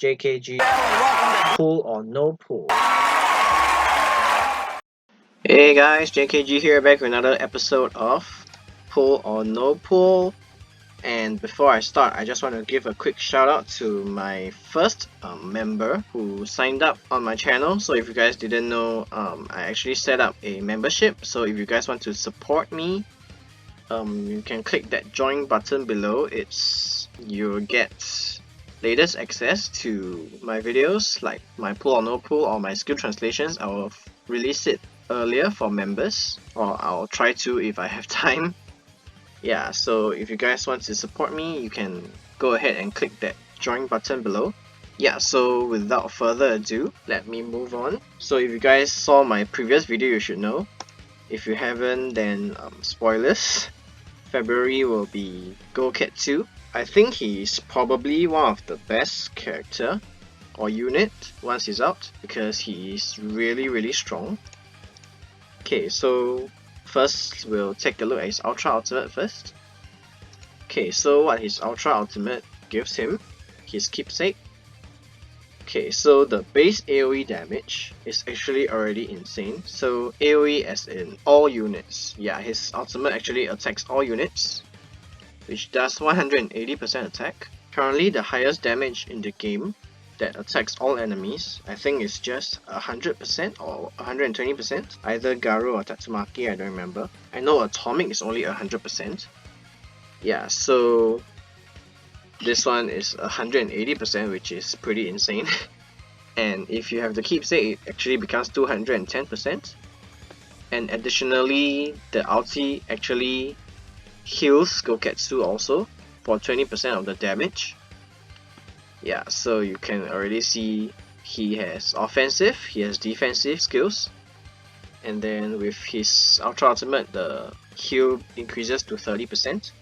JKG, pull or no pull. Hey guys, JKG here, back with another episode of Pull or No Pull. And before I start, I just want to give a quick shout out to my first member who signed up on my channel. So if you guys didn't know, I actually set up a membership. So if you guys want to support me, you can click that join button below. You'll get latest access to my videos like my pull or no pull or my skill translations. I will release it earlier for members, or I'll try to if I have time. Yeah, so if you guys want to support me, you can go ahead and click that join button below. Yeah, so without further ado, let me move on. So if you guys saw my previous video, you should know. If you haven't, then spoilers. February will be Gouketsu. I think he's probably one of the best character or unit once he's out, because he's really strong. Okay, so first we'll take a look at his Ultra Ultimate first. Okay, so what his Ultra Ultimate gives him, his keepsake. Okay, so the base AoE damage is actually already insane. So AoE as in all units. Yeah, his ultimate actually attacks all units, which does 180% attack. Currently the highest damage in the game that attacks all enemies, I think it's just 100% or 120%. Either Garo or Tatsumaki, I don't remember. I know Atomic is only 100%. Yeah, so this one is 180%, which is pretty insane. And if you have the keepsake, it actually becomes 210%. And additionally, the ulti actually heals Gouketsu also for 20% of the damage. Yeah, so you can already see he has offensive, he has defensive skills. And then with his Ultra Ultimate, the heal increases to 30%.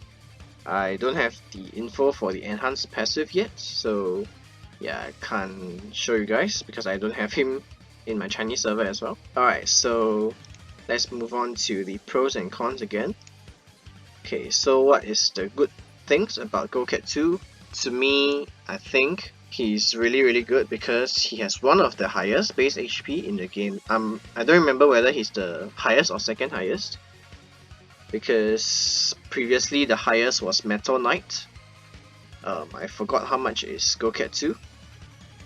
I don't have the info for the enhanced passive yet, so yeah, I can't show you guys because I don't have him in my Chinese server as well. Alright, so let's move on to the pros and cons again. Okay, so what is the good things about Gouketsu? To me, I think he's really good because he has one of the highest base HP in the game. I don't remember whether he's the highest or second highest, because previously the highest was Metal Knight. I forgot how much is Gouketsu.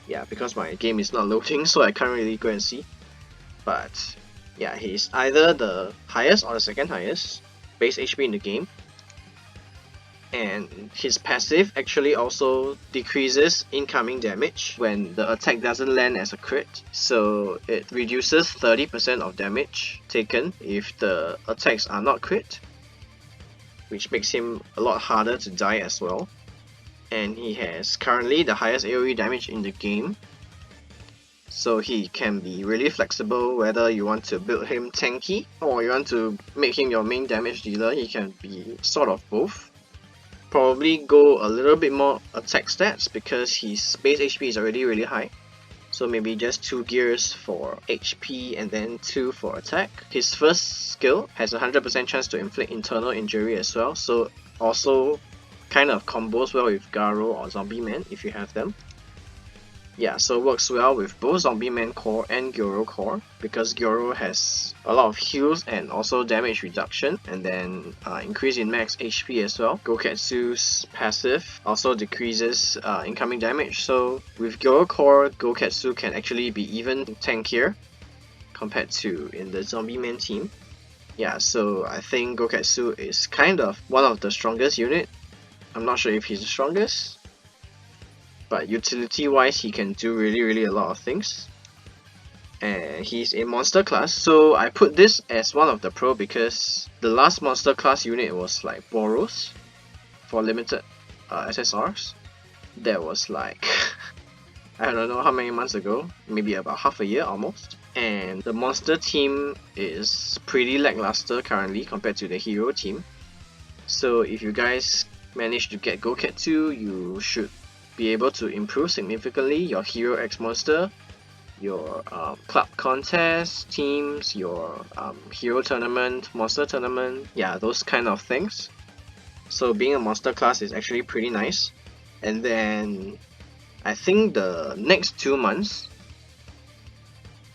Yeah, because my game is not loading, so I can't really go and see. But yeah, he's either the highest or the second highest base HP in the game. And his passive actually also decreases incoming damage when the attack doesn't land as a crit. So it reduces 30% of damage taken if the attacks are not crit, which makes him a lot harder to die as well. And he has currently the highest AoE damage in the game, so he can be really flexible whether you want to build him tanky or you want to make him your main damage dealer. He can be sort of both. Probably go a little bit more attack stats because his base HP is already really high. So maybe just 2 gears for HP and then 2 for attack. His first skill has a 100% chance to inflict internal injury as well, so also kind of combos well with Garo or Zombie Man if you have them. Yeah, so works well with both Zombie Man core and Gyoro core, because Gyoro has a lot of heals and also damage reduction, and then increase in max HP as well. Gouketsu's passive also decreases incoming damage, so with Gyoro core, Gouketsu can actually be even tankier compared to in the Zombie Man team. Yeah, so I think Gouketsu is kind of one of the strongest unit. I'm not sure if he's the strongest, but utility wise he can do really a lot of things. And he's a monster class, so I put this as one of the pro because the last monster class unit was like Boros for limited SSRs. That was like I don't know how many months ago, maybe about half a year almost. And the monster team is pretty lackluster currently compared to the hero team. So if you guys manage to get Gouketsu, you should be able to improve significantly your hero X monster, your club contest teams, your hero tournament, monster tournament, yeah, those kind of things. So being a monster class is actually pretty nice. And then I think the next 2 months,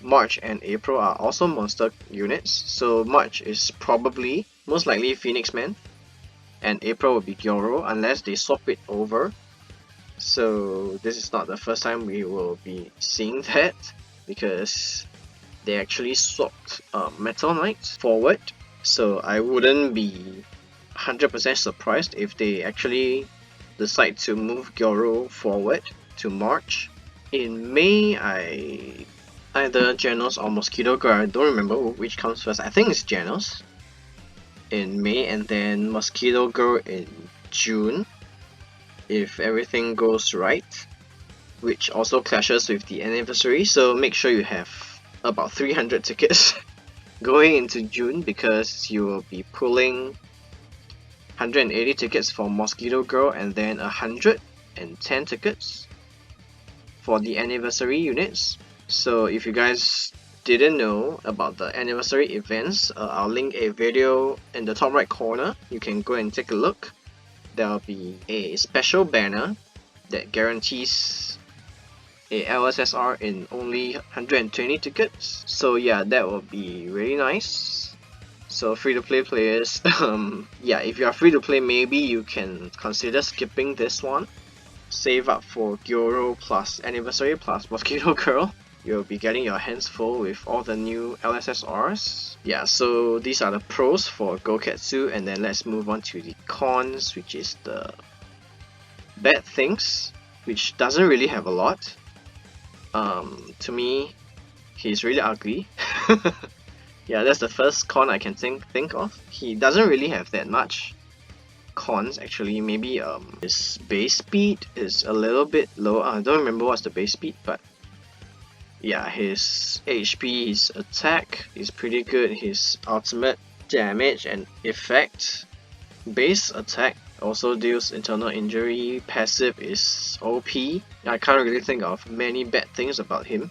March and April, are also monster units. So March is probably most likely Phoenix Man, and April will be Gyoro unless they swap it over. So this is not the first time we will be seeing that, because they actually swapped Metal Knight forward. So I wouldn't be 100% surprised if they actually decide to move Gyoro forward to March. In May, either Genos or Mosquito Girl, I don't remember which comes first. I think it's Genos in May, and then Mosquito Girl in June, if everything goes right, which also clashes with the anniversary. So make sure you have about 300 tickets going into June, because you will be pulling 180 tickets for Mosquito Girl and then 110 tickets for the anniversary units. So if you guys didn't know about the anniversary events, I'll link a video in the top right corner. You can go and take a look. There'll be a special banner that guarantees a LSSR in only 120 tickets. So yeah, that will be really nice. So free-to-play players, yeah, if you are free-to-play, maybe you can consider skipping this one. Save up for Gyoro plus Anniversary plus Mosquito Girl. You'll be getting your hands full with all the new LSSRs. Yeah, so these are the pros for Gouketsu, and then let's move on to the cons, which is the bad things, which doesn't really have a lot. To me, he's really ugly. Yeah, that's the first con I can think of. He doesn't really have that much cons actually. Maybe his base speed is a little bit low. I don't remember what's the base speed, but yeah, his HP, his attack is pretty good. His ultimate damage and effect, base attack also deals internal injury. Passive is OP. I can't really think of many bad things about him,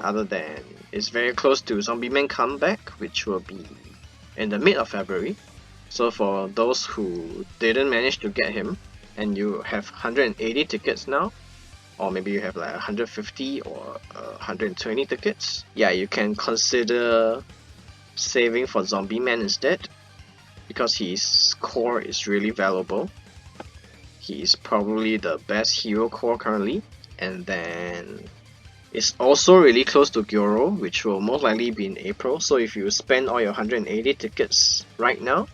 other than it's very close to Zombie Man comeback, which will be in the mid of February. So for those who didn't manage to get him, and you have 180 tickets now, or maybe you have like 150 or 120 tickets, yeah, you can consider saving for Zombie Man instead, because his core is really valuable. He is probably the best hero core currently, and then it's also really close to Gyoro, which will most likely be in April. So if you spend all your 180 tickets right now,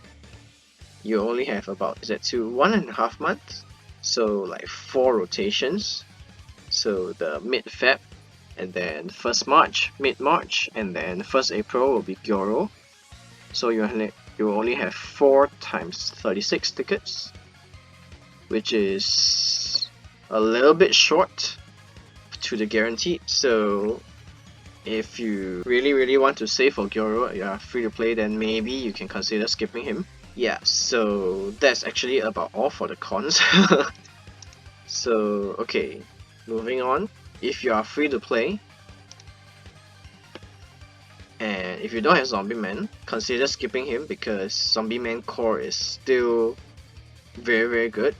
you only have about, is that 1.5 months? So like 4 rotations. So the mid-Feb, and then 1st March, mid-March, and then 1st April will be Gyoro. So you only have 4 times 36 tickets, which is a little bit short to the guaranteed. So if you really want to save for Gyoro, you are free to play, then maybe you can consider skipping him. Yeah, so that's actually about all for the cons. So okay, moving on. If you are free to play, and if you don't have Zombie Man, consider skipping him, because Zombie Man core is still very good.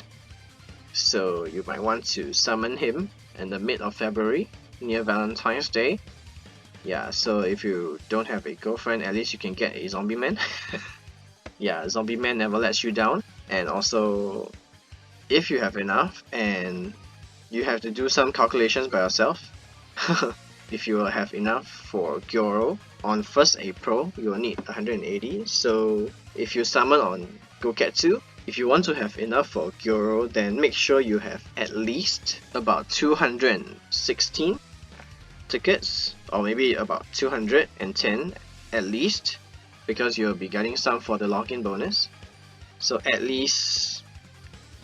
So you might want to summon him in the mid of February, near Valentine's Day. Yeah, so if you don't have a girlfriend, at least you can get a Zombie Man. Yeah, Zombie Man never lets you down. And also, if you have enough, and you have to do some calculations by yourself, if you will have enough for Gyoro, on 1st April, you will need 180. So if you summon on Gouketsu, if you want to have enough for Gyoro, then make sure you have at least about 216 tickets, or maybe about 210 at least, because you'll be getting some for the login bonus. So at least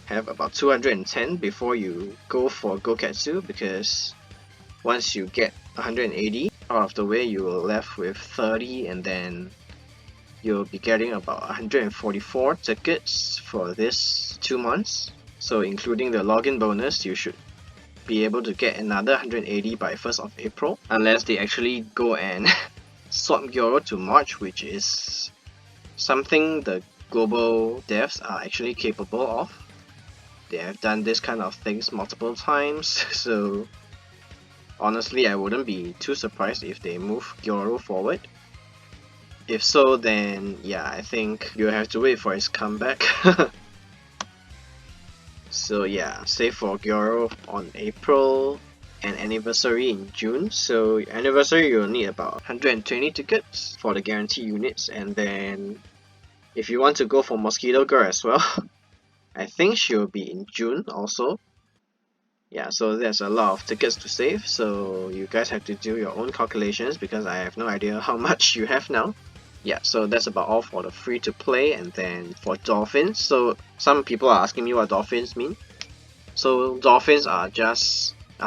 have about 210 before you go for Gouketsu, because once you get 180 out of the way, you will left with 30, and then you'll be getting about 144 tickets for this 2 months. So including the login bonus, you should be able to get another 180 by 1st of April, unless they actually go and swap Gyoro to March, which is something the global devs are actually capable of. They have done this kind of things multiple times, so honestly I wouldn't be too surprised if they move Gyoro forward. If so, then yeah, I think you'll have to wait for his comeback. So yeah, save for Gyoro on April and anniversary in June. So anniversary you'll need about 120 tickets for the guarantee units, and then if you want to go for Mosquito Girl as well, I think she'll be in June also. Yeah, so there's a lot of tickets to save, so you guys have to do your own calculations because I have no idea how much you have now. Yeah, so that's about all for the free to play. And then for Dolphins, so some people are asking me what Dolphins mean. So Dolphins are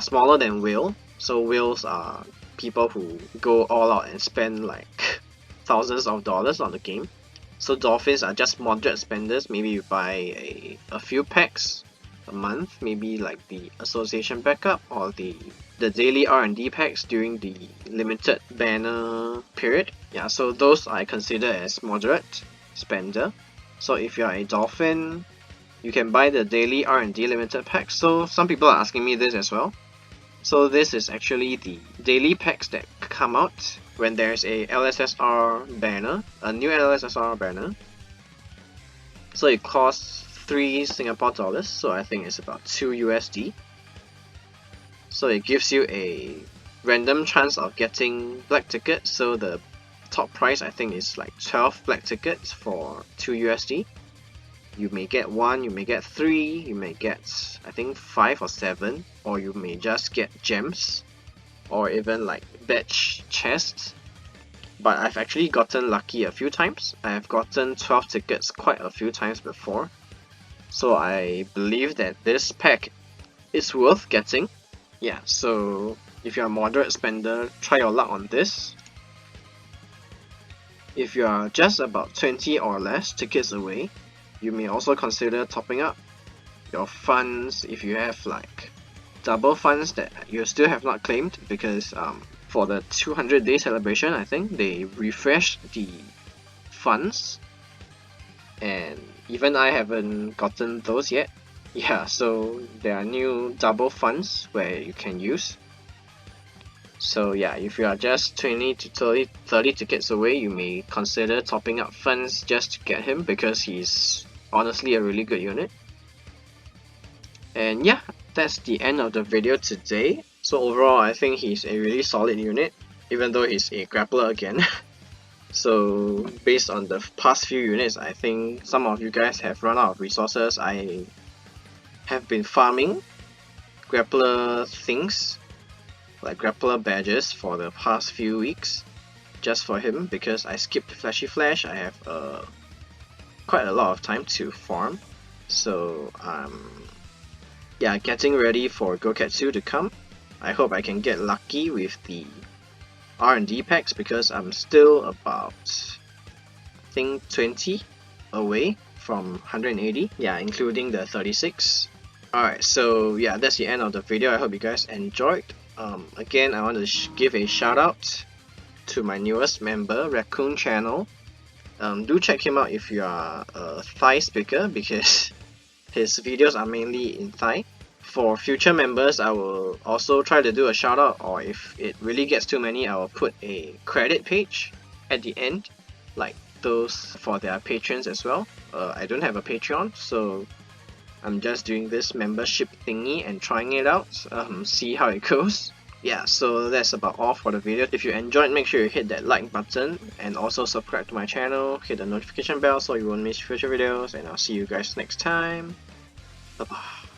smaller than whale. So whales are people who go all out and spend like thousands of dollars on the game. So Dolphins are just moderate spenders. Maybe you buy a few packs a month, maybe like the association backup or the daily R&D packs during the limited banner period. Yeah, so those I consider as moderate spender. So if you are a Dolphin, you can buy the daily R&D limited pack. So some people are asking me this as well. So this is actually the daily packs that come out when there's a LSSR banner, a new LSSR banner. So it costs 3 Singapore dollars, so I think it's about 2 USD. So it gives you a random chance of getting black tickets. So the top price I think is like 12 black tickets for 2 USD. You may get 1, you may get 3, you may get I think 5 or 7, or you may just get gems or even like badge chests. But I've actually gotten lucky a few times. I have gotten 12 tickets quite a few times before. So I believe that this pack is worth getting. Yeah, so if you're a moderate spender, try your luck on this. If you are just about 20 or less tickets away, you may also consider topping up your funds if you have like double funds that you still have not claimed, because for the 200-day celebration I think they refreshed the funds and even I haven't gotten those yet. Yeah, so there are new double funds where you can use. So yeah, if you are just 20 to 30 tickets away, you may consider topping up funds just to get him, because he's honestly a really good unit. And yeah, that's the end of the video today. So overall I think he's a really solid unit, even though he's a grappler again. So based on the past few units, I think some of you guys have run out of resources. I have been farming grappler things, like grappler badges, for the past few weeks just for him, because I skipped Flashy Flash. I have quite a lot of time to farm, so yeah, getting ready for Gouketsu to come. I hope I can get lucky with the R&D packs, because I'm still about I think 20 away from 180, yeah, including the 36. Alright, so yeah, that's the end of the video. I hope you guys enjoyed. Again, I want to give a shout out to my newest member, Raccoon Channel. Do check him out if you are a Thai speaker, because his videos are mainly in Thai. For future members, I will also try to do a shout out, or if it really gets too many, I will put a credit page at the end, like those for their patrons as well. I don't have a Patreon, so I'm just doing this membership thingy and trying it out, see how it goes. Yeah, so that's about all for the video. If you enjoyed, make sure you hit that like button and also subscribe to my channel, hit the notification bell so you won't miss future videos, and I'll see you guys next time. Bye bye.